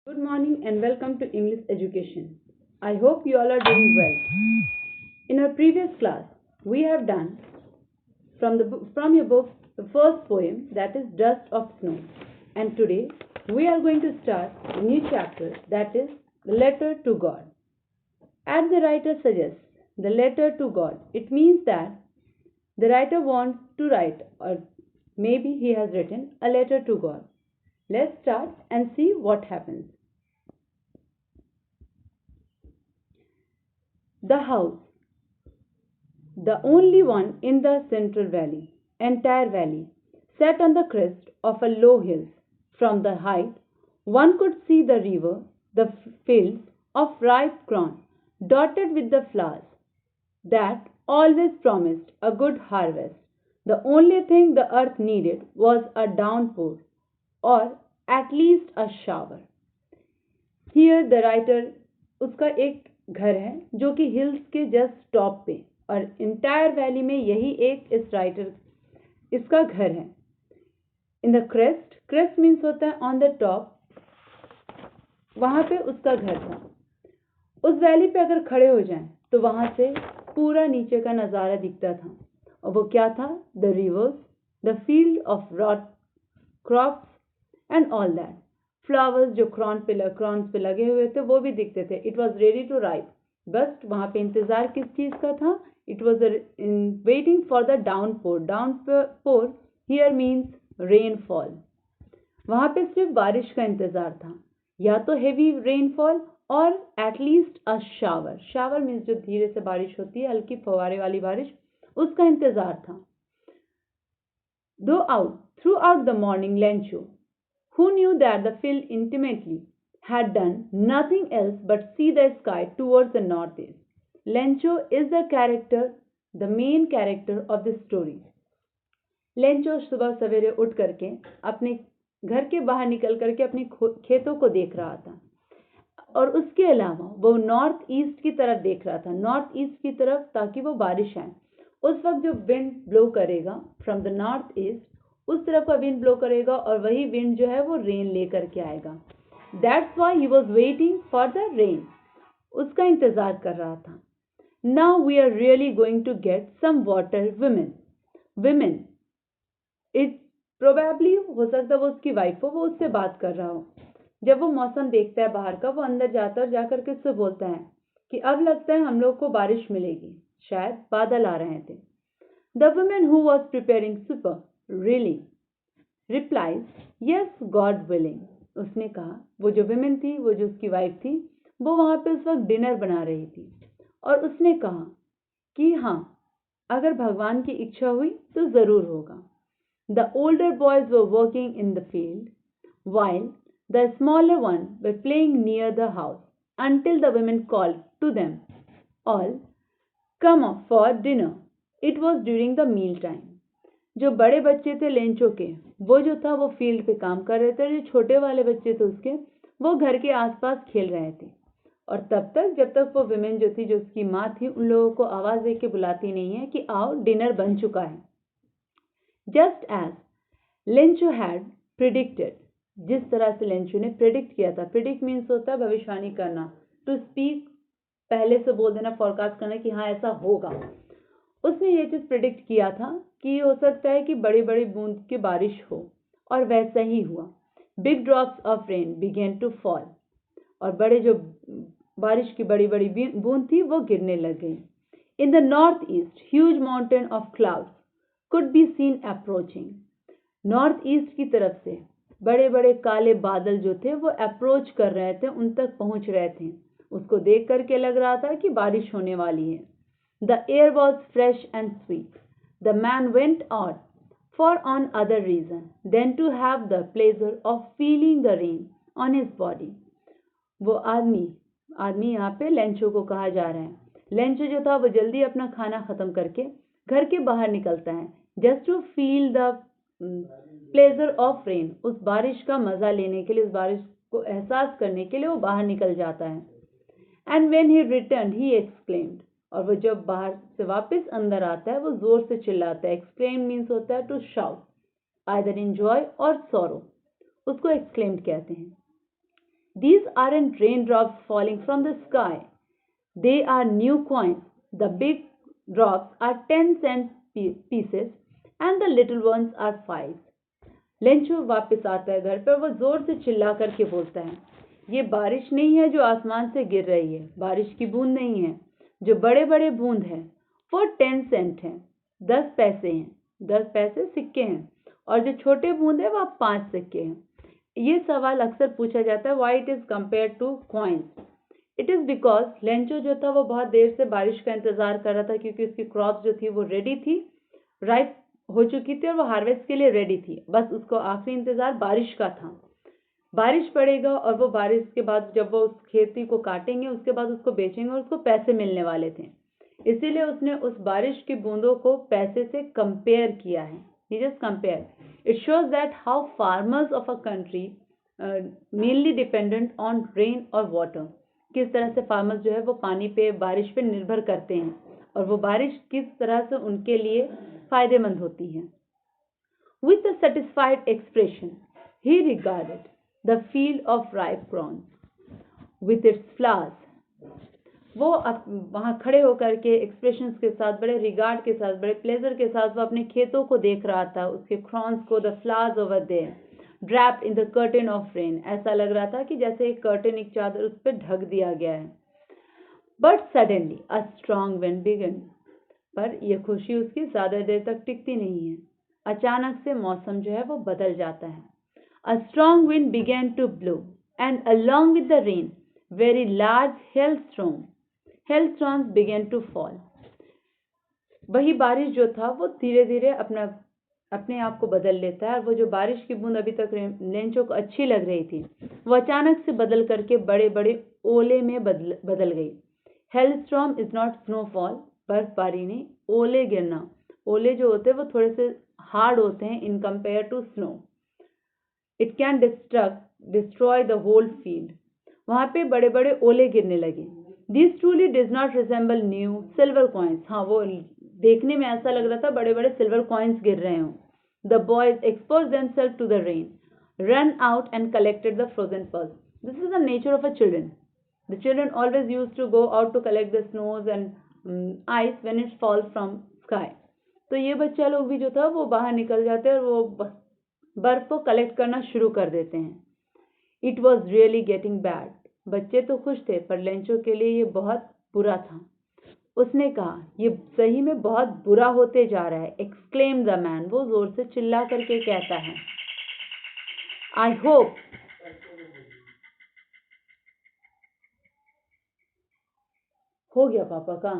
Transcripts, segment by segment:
Good morning and welcome to English Education. I hope you all are doing well. In our previous class, we have done from your book the first poem, that is Dust of Snow, and today we are going to start a new chapter, that is the Letter to God. As the writer suggests, the letter to God, it means that the writer wants to write, or maybe he has written a letter to God. Let's start and see what happens. The house, the only one in the central entire valley, sat on the crest of a low hill. From the height, one could see the river, the fields of ripe corn, dotted with the flowers that always promised a good harvest. The only thing the earth needed was a downpour, or at least a shower. Here the writer, उसका एक घर है जो कि hills के just top पे, और entire valley में यही एक इस राइटर इसका घर है. In the crest, crest means होता है ऑन द टॉप, वहां पे उसका घर था. उस वैली पे अगर खड़े हो जाएं तो वहां से पूरा नीचे का नज़ारा दिखता था. और वो क्या था? The rivers, the field of rot crops and all that. Flowers जो क्रॉन्स पे लगे हुए थे वो भी दिखते थे. It was ready to ripe. बस वहां पे इंतजार किस चीज का था? It was waiting for the downpour. Downpour here means rainfall. वहां पे सिर्फ बारिश का इंतजार था, या तो हेवी रेनफॉल और at least a shower. Shower means जो धीरे से बारिश होती है, हल्की फवारे वाली बारिश, उसका इंतजार था. Through out the morning Lencho, who knew that the field intimately, had done nothing else but see the sky towards the northeast. Lencho is the main character of this story. Lencho सुबह सवेरे उठ करके अपने घर के बाहर निकल करके अपने खेतों को देख रहा था, और उसके अलावा वो नॉर्थ ईस्ट की तरफ देख रहा था, नॉर्थ ईस्ट की तरफ, ताकि वो बारिश आए. उस वक्त जो विंड ब्लो करेगा फ्रॉम द नॉर्थ ईस्ट, उस तरफ का विंड ब्लो करेगा और वही विंड जो है वो रेन लेकर के आएगा. That's why he was waiting for the rain. उसका इंतजार कर रहा था. Now we are really going to get some water. Women it probably हो सकता है वो उसकी वाइफ हो, वो उससे बात कर रहा हो. जब वो मौसम देखता है बाहर का, वो अंदर जाता है और जाकर के उससे बोलता है कि अब लगता है हम लोग को बारिश मिलेगी, शायद बादल आ रहे थे. The women who was preparing super really replies, yes, God willing. उसने कहा, वो जो विमेन थी, वो जो उसकी वाइफ थी, वो वहां पे उस वक्त डिनर बना रही थी, और उसने कहा कि हाँ, अगर भगवान की इच्छा हुई तो जरूर होगा. The older boys were working in the field while the smaller ones were playing near the house until the women called to them all, come up for dinner. It was during the meal time. जो बड़े बच्चे थे Lencho के, वो जो था वो field पे काम कर रहे थे, और जो छोटे वाले बच्चे थे उसके, वो घर के आसपास खेल रहे थे. और तब तक, जब तक वो विमेन जो थी, जो उसकी माँ थी, उन लोगों को आवाज दे के बुलाती नहीं है कि आओ डिनर बन चुका है. Just as Lencho had predicted, जिस तरह से लेंचो ने प्रिडिक्ट किया था. प्रिडिक्ट मीन्स होता है भविष्यवाणी करना, टू स्पीक, पहले से बोल देना, फॉरकास्ट करना कि हाँ ऐसा होगा. उसने ये चीज प्रिडिक्ट किया था कि हो सकता है कि बड़ी बड़ी बूंद की बारिश हो, और वैसा ही हुआ. Big drops of rain began to fall, और बड़े जो बारिश की बड़ी बड़ी बूंद थी वो गिरने लग गई. In the north east huge mountain of clouds could be seen approaching. North east की तरफ से बड़े बड़े काले बादल जो थे वो अप्रोच कर रहे थे, उन तक पहुंच रहे थे. उसको देख करके लग रहा था कि बारिश होने वाली है. The air was fresh and sweet. The man went out for on other reason than to have the pleasure of feeling the rain on his body. वो आदमी यहाँ पे लेंचो को कहा जा रहा है. लेंचो जो था वो जल्दी अपना खाना खत्म करके घर के बाहर निकलता है, just to feel the pleasure of rain. उस बारिश का मजा लेने के लिए, उस बारिश को एहसास करने के लिए वो बाहर निकल जाता है. And when he return he exclaimed, और वो जब बाहर से वापस अंदर आता है वो जोर से चिल्लाता है. एक्सक्लेम मीन्स होता है to shout, either in joy और सॉरो. उसको एक्सक्लेम्ड कहते हैं. These aren't raindrops falling from the sky. They are new coins. The big drops are 10-cent pieces and the little ones are 5. Lencho वापस आता है घर पर। वो जोर से चिल्ला करके बोलता है, ये बारिश नहीं है जो आसमान से गिर रही है, बारिश की बूंद नहीं है। जो बड़े बड़े बूंद हैं वो 10 सेंट हैं, 10 पैसे हैं, 10 पैसे सिक्के हैं, और जो छोटे बूंद है वो 5 सिक्के हैं। ये सवाल अक्सर पूछा जाता है, why it is compare two coins. It is because Lencho जो था वो बहुत देर से बारिश का इंतजार कर रहा था, क्योंकि उसकी क्रॉप जो थी वो रेडी थी, राइप हो चुकी थी और वो हार्वेस्ट के लिए रेडी थी। बस उसको आखिरी इंतजार बारिश का था। बारिश पड़ेगा और वो बारिश के बाद जब वो उस खेती को काटेंगे उसके बाद उसको बेचेंगे और उसको पैसे मिलने वाले थे। इसीलिए उसने उस बारिश की बूंदों को पैसे से कंपेयर किया है। He just compare. It shows that how farmers of a country mainly dependent on rain or water. किस तरह से फार्मर्स जो है वो पानी पे, बारिश पे निर्भर करते हैं और वो बारिश किस तरह से उनके लिए फायदेमंद होती है। With a satisfied expression, he regarded the field of ripe corn with its flowers. वो वहां खड़े होकर के एक्सप्रेशंस के साथ, बड़े रिगार्ड के साथ, बड़े प्लेजर के साथ वो अपने खेतों को देख रहा था, उसके क्रॉन्स को, the flowers over there draped in the curtain of rain. ऐसा लग रहा था कि जैसे एक कर्टेन, एक चादर उस पर ढक दिया गया है। But suddenly a strong wind began, पर यह खुशी उसकी ज्यादा देर तक टिकती नहीं है। अचानक से मौसम जो है वो बदल जाता है। A strong wind began to blow and along with the rain very large hailstones began to fall. वही बारिश जो था वो धीरे धीरे अपने आप को बदल लेता है, और वो जो बारिश की बूंद अभी तक लेंचो को अच्छी लग रही थी वो अचानक से बदल करके बड़े बड़े ओले में बदल गई। हेलस्टॉर्म इज नॉट स्नोफॉल, बर्फबारी नहीं, ओले गिरना। ओले जो होते हैं वो थोड़े से हार्ड होते हैं in compare to snow. It can destroy the whole field. वहां पे बड़े बड़े ओले गिरने लगे। These truly does not resemble new silver coins. हाँ, वो देखने में ऐसा लग रहा था बड़े बड़े सिल्वर कॉइन्स गिर रहे हों। The boys exposed themselves to the rain, ran out and collected the frozen pearls. This is the nature of a children. The children always used to go out to collect the snows and ice when it falls from sky. तो ये बच्चा लोग भी जो था वो बाहर निकल जाते हैं और वो बर्फ को कलेक्ट करना शुरू कर देते हैं। It was really getting bad. बच्चे तो खुश थे पर लेंचो के लिए ये बहुत बुरा था। उसने कहा, ये सही में बहुत बुरा होते जा रहा है। एक्सक्लेम द मैन, वो जोर से चिल्ला करके कहता है। आई होप हो गया पापा का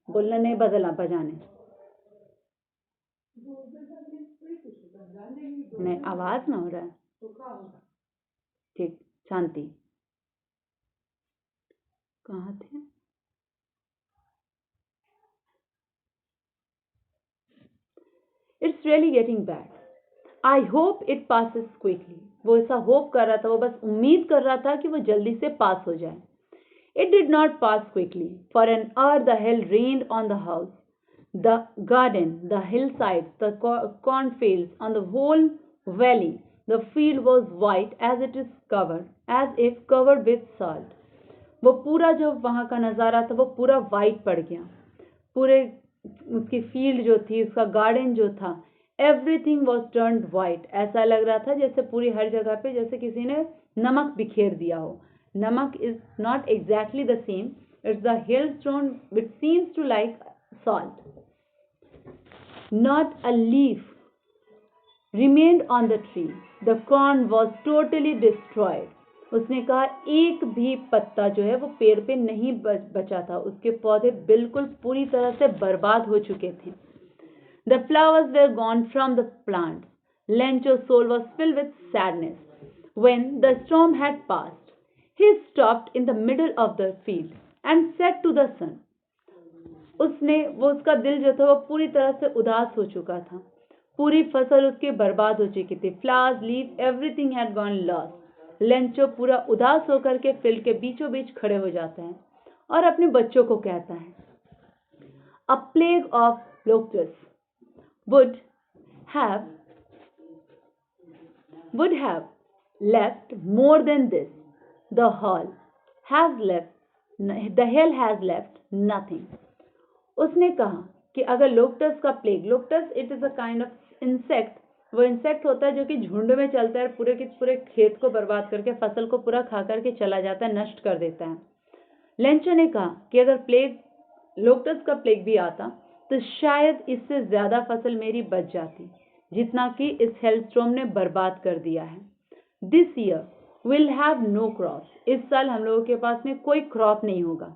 बोलना नहीं बदला बजाने नहीं, आवाज ना हो रहा है। ठीक, शांति। कहाँ थे? It's really getting bad, I hope it passes quickly. वो ऐसा होप कर रहा था, वो बस उम्मीद कर रहा था कि वो जल्दी से पास हो जाए। It did not pass quickly. For an hour the hell rained on the house, the garden, the hill side, the cornfields, on the whole valley. The field was white as it is covered, as if covered with salt. वो पूरा जो वहां का नजारा था वो पूरा white पड़ गया। पूरे उसकी फील्ड जो थी, उसका गार्डन जो था, एवरीथिंग वॉज टर्न्ड वाइट। ऐसा लग रहा था जैसे पूरी हर जगह पे जैसे किसी ने नमक बिखेर दिया हो। नमक is not exactly the same, it's the hailstone which seems to like salt. Not a leaf remained on the tree. The corn was totally destroyed. उसने कहा एक भी पत्ता जो है वो पेड़ पे नहीं बचा था, उसके पौधे बिल्कुल पूरी तरह से बर्बाद हो चुके थे। The flowers were gone from the plants. Lencho's soul was filled with sadness. When the storm had passed, he stopped in the middle of the field and said to the sun. उसका दिल जो था वो पूरी तरह से उदास हो चुका था। पूरी फसल उसकी बर्बाद हो चुकी थी। Flowers, leaf, everything had gone lost. Lencho पूरा उदास होकर के फील्ड के बीचों बीच खड़े हो जाता है और अपने बच्चों को कहता है, अ plague of locust would have left more than this. The hell has left nothing. उसने कहा कि अगर लोकटस का plague, locust it is a kind of insect, वो इंसेक्ट होता है जो कि झुंड में चलता है, पूरे के पूरे खेत को बर्बाद करके, फसल को पूरा खा करके चला जाता है, नष्ट कर देता है। लेंचो ने कहा कि अगर प्लेग, लोकटस का प्लेग भी आता तो शायद इससे ज्यादा फसल मेरी बच जाती, जितना कि इस हेलस्टॉर्म ने बर्बाद कर दिया है। This year will have no crop, इस साल हम लोगों के पास में कोई क्रॉप नहीं होगा।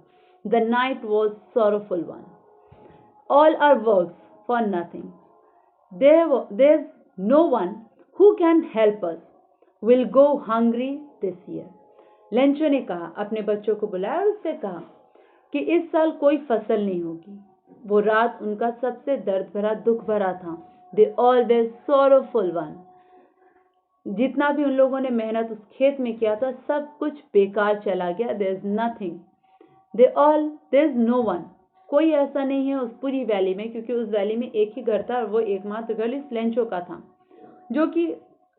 The night was sorrowful one, all are works for nothing, there no one who can help us, will go hungry this year. Lencho ने कहा, अपने बच्चों को बुलाया और उससे कहा कि इस साल कोई फसल नहीं होगी। वो रात उनका सबसे दर्द भरा, दुख भरा था। They all way sorrowful one, जितना भी उन लोगों ने मेहनत उस खेत में किया था सब कुछ बेकार चला गया। There is nothing, there is no one, कोई ऐसा नहीं है उस पूरी वैली में, क्योंकि उस वैली में एक ही घर था और वो एकमात्र घर इस लेंचो का था, जो कि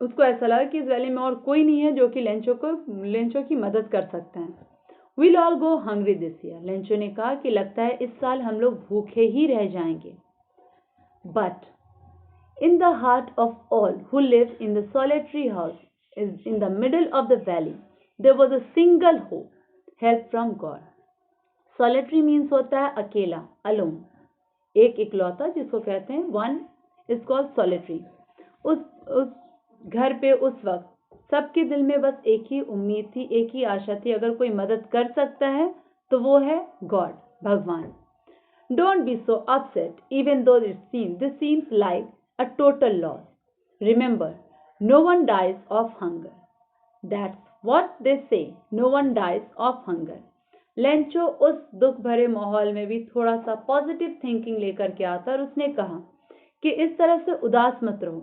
उसको ऐसा लगा कि इस वैली में और कोई नहीं है जो कि लेंचो की मदद कर सकते हैं। We'll all go hungry this year. Lencho ने कहा कि लगता है इस साल हम लोग भूखे ही रह जाएंगे। But in the heart of all who lived in the solitary house in the middle of the valley, there was a single hope, help from God. Solitary means होता है अकेला, alone, एक इकलौता, जिसको कहते हैं one is called solitary. उस घर पे उस वक्त सबके दिल में बस एक ही उम्मीद थी, एक ही आशा थी, अगर कोई मदद कर सकता है तो वो है गॉड, भगवान। Don't be so upset even though this seems like a total loss, remember no one dies of hunger, that's what they say, no one dies of hunger. Lencho उस दुख भरे माहौल में भी थोड़ा सा पॉजिटिव थिंकिंग लेकर के आता और उसने कहा कि इस तरह से उदास मत रहो,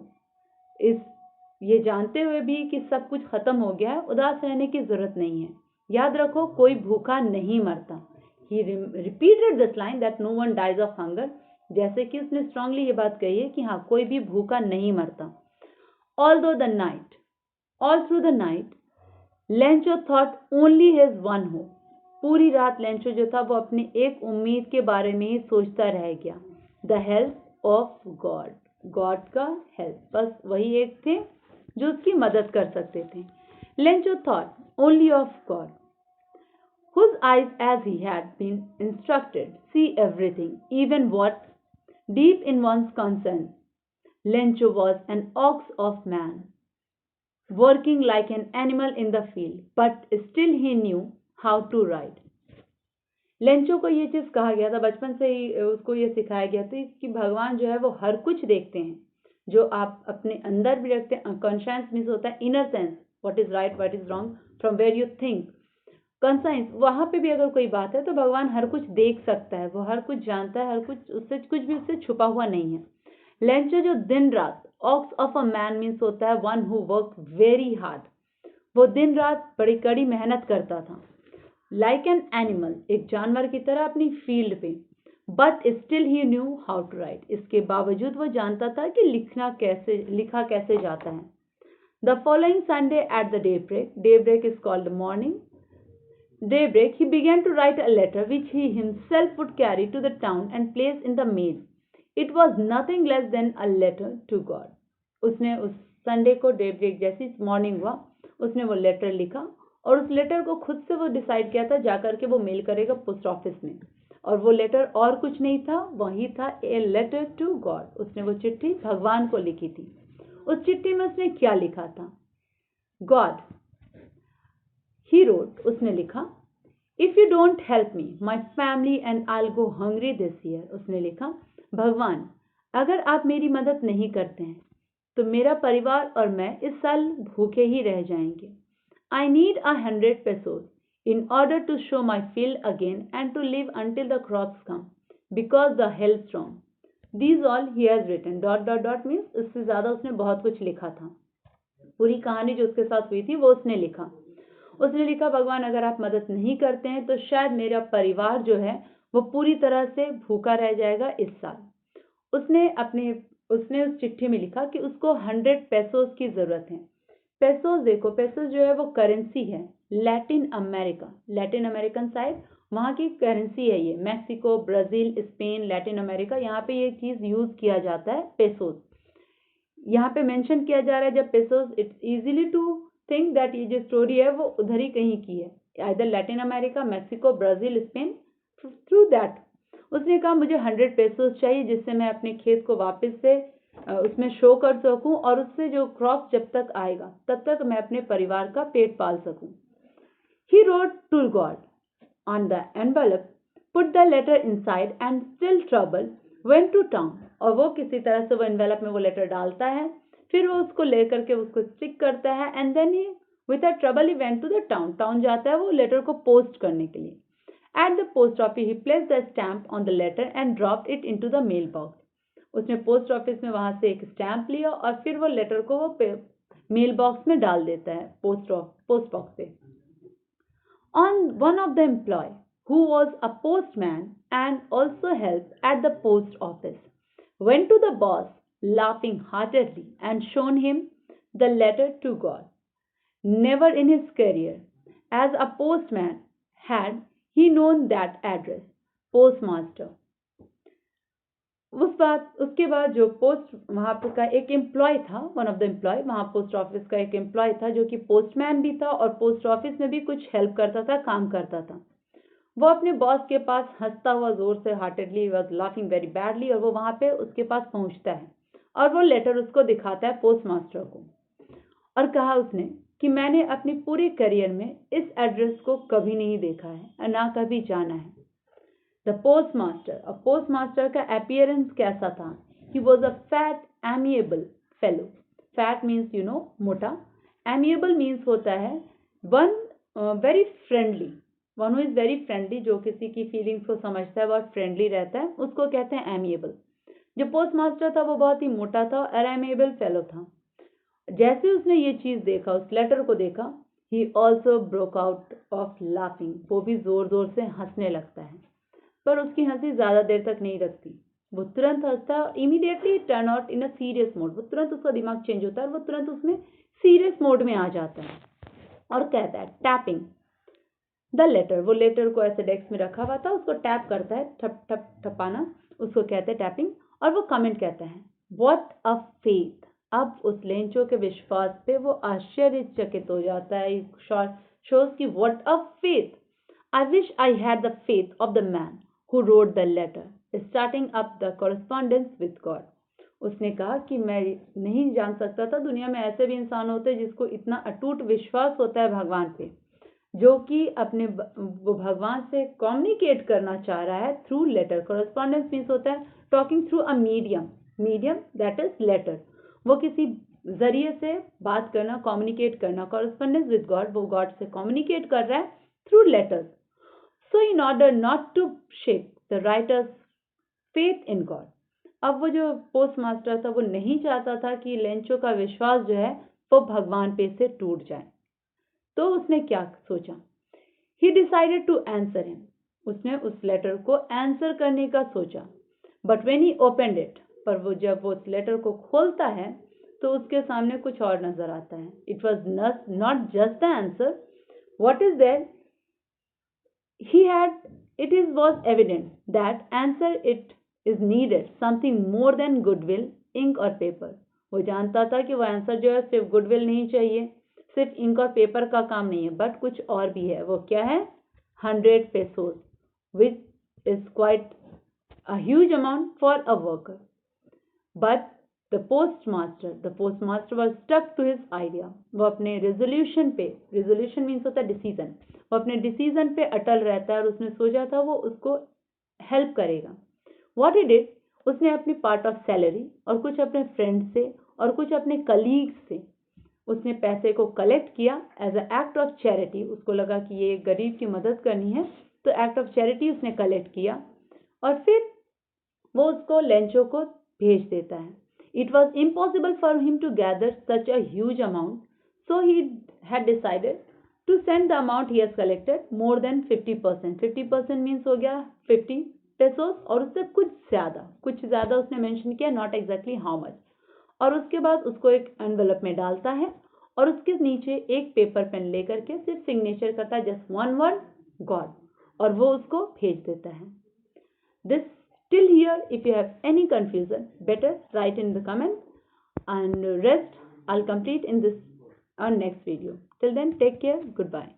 ये जानते हुए भी कि सब कुछ खत्म हो गया है, उदास रहने की जरूरत नहीं है। याद रखो, कोई भूखा नहीं मरता। He repeated this line that no one dies of hunger, जैसे कि उसने स्ट्रांगली ये बात कही है कि हाँ, कोई भी भूखा नहीं मरता। all through the night, Lencho thought only his one hope. पूरी रात लेंचो जो था वो अपनी एक उम्मीद के बारे में ही सोचता रह गया, the help of God, God का हेल्प, बस वही एक थे जो उसकी मदद कर सकते थे। Lencho thought only of God, whose eyes as he had been instructed see everything, even what deep in one's conscience. Lencho was an ox of man, working like an animal in the field, but still he knew how to ride. Lencho को ये चीज कहा गया था, बचपन से ही उसको ये सिखाया गया था कि भगवान जो है वो हर कुछ देखते हैं, जो आप अपने अंदर भी रखते हैं। कॉन्शियस मीन्स होता है inner sense, what is right what is wrong, from where you think. Conscious, वहां पे भी अगर कोई बात है तो भगवान हर कुछ देख सकता है, वो हर कुछ जानता है, हर कुछ उससे कुछ भी उससे छुपा हुआ नहीं है। लेंचो जो दिन रात, ox of a man means होता है one who work very hard, वो दिन रात बड़ी कड़ी मेहनत करता था। लाइक एन एनिमल, एक जानवर की तरह अपनी फील्ड पे, but still he knew how to write, इसके बावजूद वो जानता था कि लिखा कैसे जाता है। The following Sunday at the daybreak is called the morning daybreak, he began to write a letter which he himself would carry to the town and place in the mail. It was nothing less than a letter to God. उसने उस Sunday को daybreak जैसी morning हुआ, उसने वो letter लिखा और उस लेटर को खुद से वो डिसाइड किया था जाकर के वो मेल करेगा पोस्ट ऑफिस में, और वो लेटर और कुछ नहीं था, वही था ए लेटर टू गॉड। उसने वो चिट्ठी भगवान को लिखी थी। उस चिट्ठी में उसने क्या लिखा था? गॉड, ही रोट, उसने लिखा, if you don't help me my family and I will go hungry this year. उसने लिखा, भगवान अगर आप मेरी मदद नहीं करते हैं तो मेरा परिवार और मैं इस साल भूखे ही रह जाएंगे। I need 100 pesos in order to show my field again and to live until the crops come because the hailstorm. These all he has written. ... means इससे ज्यादा उसने बहुत कुछ लिखा था। पूरी कहानी जो उसके साथ हुई थी वो उसने लिखा। उसने लिखा, भगवान अगर आप मदद नहीं करते हैं तो शायद मेरा परिवार जो है वो पूरी तरह से भूखा रह जाएगा इस साल। उसने उस चिट्ठी में लिखा कि उसको 100 पेसोस की जरूरत है। पेसोस देखो, पेसोस जो है वो करेंसी है लैटिन अमेरिकन साइड, वहाँ की करेंसी है ये। Mexico, Brazil, Spain, Latin America, यहाँ पे ये चीज़ यूज़ किया जाता है पेसोस। यहाँ पे मेंशन किया जा रहा है जब pesos, it's easily to think that ये जो स्टोरी है वो उधर ही कहीं की है, either Latin America, Mexico, Brazil, Spain, through that. उसने कहा मुझे 100 पेसोस चाहिए जिससे मैं अपने खेत को वापस से उसमें शो कर सकूं और उससे जो क्रॉप जब तक आएगा तब तक मैं अपने परिवार का पेट पाल सकूं। He wrote to God on the envelope, put the letter inside and still trouble went to town। और वो किसी तरह से वो एनवेलप में वो लेटर डालता है, फिर वो उसको लेकर के उसको स्टिक करता है, and then he with a trouble he went to the town जाता है वो लेटर को पोस्ट करने के लिए। At the post office he placed the stamp on the letter and dropped it into the mail box. उसने post office में वहां से एक स्टैम्प लिया और फिर वो लेटर को वो मेल बॉक्स में डाल देता है, पोस्ट बॉक्स पे। On one of the employee, who was a postman and also helped at the post office, went to the boss laughing heartedly and shown him the letter to God. Never in his career as a postman had he known that address, postmaster। उसके बाद जो post वहाँ पे का एक employ था, one of the employ, वहाँ post office का एक एम्प्लॉय था जो कि पोस्टमैन भी था और पोस्ट ऑफिस में भी कुछ हेल्प करता था, काम करता था। वो अपने बॉस के पास हंसता हुआ जोर से, heartedly was laughing very badly, और वो वहाँ पे उसके पास पहुँचता है और वो लेटर उसको दिखाता है पोस्ट मास्टर को, और कहा उसने कि मैंने अपने पूरे करियर में इस एड्रेस को कभी नहीं देखा है और ना कभी जाना है। द पोस्टमास्टर, अब पोस्टमास्टर का अपीयरेंस कैसा था? He was a fat amiable fellow. Fat means you know मोटा, एमिएबल मीन्स होता है one very friendly, one who is very friendly, जो किसी की फीलिंग्स को समझता है, बहुत फ्रेंडली रहता है, उसको कहते हैं एमिएबल। जो पोस्टमास्टर था वो बहुत ही मोटा था और एमिएबल फेलो था। जैसे उसने ये चीज देखा, उस लेटर को देखा, he also broke out of laughing, वो भी जोर जोर से हंसने लगता है, पर उसकी हंसी ज्यादा देर तक नहीं रखती। वो तुरंत हंसता, immediately turn out in a serious mode, वो तुरंत उसका दिमाग चेंज होता है और वो तुरंत उसमें सीरियस मोड में आ जाता है और कहता है टैपिंग द लेटर। वो लेटर को ऐसे डेस्क में रखा हुआ था, उसको टैप करता है, ठप ठप ठपाना, उसको कहते हैं टैपिंग, और वो कमेंट कहता है व्हाट अ फेथ। अब उस लेंचो के विश्वास पे वो आश्चर्यचकित हो जाता है, शोज की what a faith, I wish I had the faith of the man who wrote the letter, starting up the correspondence with God। उसने कहा कि मैं नहीं जान सकता था दुनिया में ऐसे भी इंसान होते हैं जिसको इतना अटूट विश्वास होता है भगवान पे, जो कि अपने वो भगवान से कम्युनिकेट करना चाह रहा है थ्रू लेटर। कॉरेस्पॉन्डेंस मीन्स होता है talking through a medium that is letter, वो किसी जरिए से बात करना, कम्युनिकेट करना। कॉरेस्पॉन्डेंस विद गॉड, वो गॉड से कम्युनिकेट कर रहा है through letters. So in order not to shake the writer's faith in God, अब वो जो पोस्ट मास्टर था वो नहीं चाहता था कि लेंचो का विश्वास जो है वो भगवान पे से टूट जाए, तो उसने क्या सोचा? He decided to answer him, उसने उस लेटर को आंसर करने का सोचा। But when he opened it, पर वो जब वो उस लेटर को खोलता है तो उसके सामने कुछ और नजर आता है। It was not just the answer, what is there? Was evident that answer it is needed something more than goodwill, ink और paper। वो जानता था कि वो आंसर जो है सिर्फ गुडविल नहीं चाहिए, सिर्फ इंक और पेपर का काम नहीं है, बट कुछ और भी है। वो क्या है? 100 pesos, which is quite a huge amount for a worker। But the postmaster was stuck to his idea। वो अपने रेजोल्यूशन पे, रेजोल्यूशन मीन्स होता है डिसीजन, वो अपने डिसीजन पे अटल रहता है और उसने सोचा था वो उसको हेल्प करेगा। व्हाट ही डिड, उसने अपनी पार्ट ऑफ सैलरी और कुछ अपने फ्रेंड से और कुछ अपने कलीग्स से उसने पैसे को कलेक्ट किया as a act of charity. उसको लगा कि ये गरीब की मदद करनी है, तो एक्ट ऑफ चैरिटी उसने कलेक्ट किया और फिर वो उसको लेंचो को भेज देता है। It was impossible for him to gather such a huge amount, so he had decided to send the amount he has collected more than 50%। 50% means हो गया 50 pesos, और उससे कुछ ज़्यादा उसने मेंशन किया, not exactly how much। और उसके बाद उसको एक एनवेलप में डालता है और उसके नीचे एक पेपर पेन लेकर के सिर्फ सिग्नेचर करता है, जस्ट वन वर्ड गॉड, और वो उसको भेज देता है। This till here, if you have any confusion, better write in the comments, and rest I'll complete in this next video. Till then, take care. Goodbye.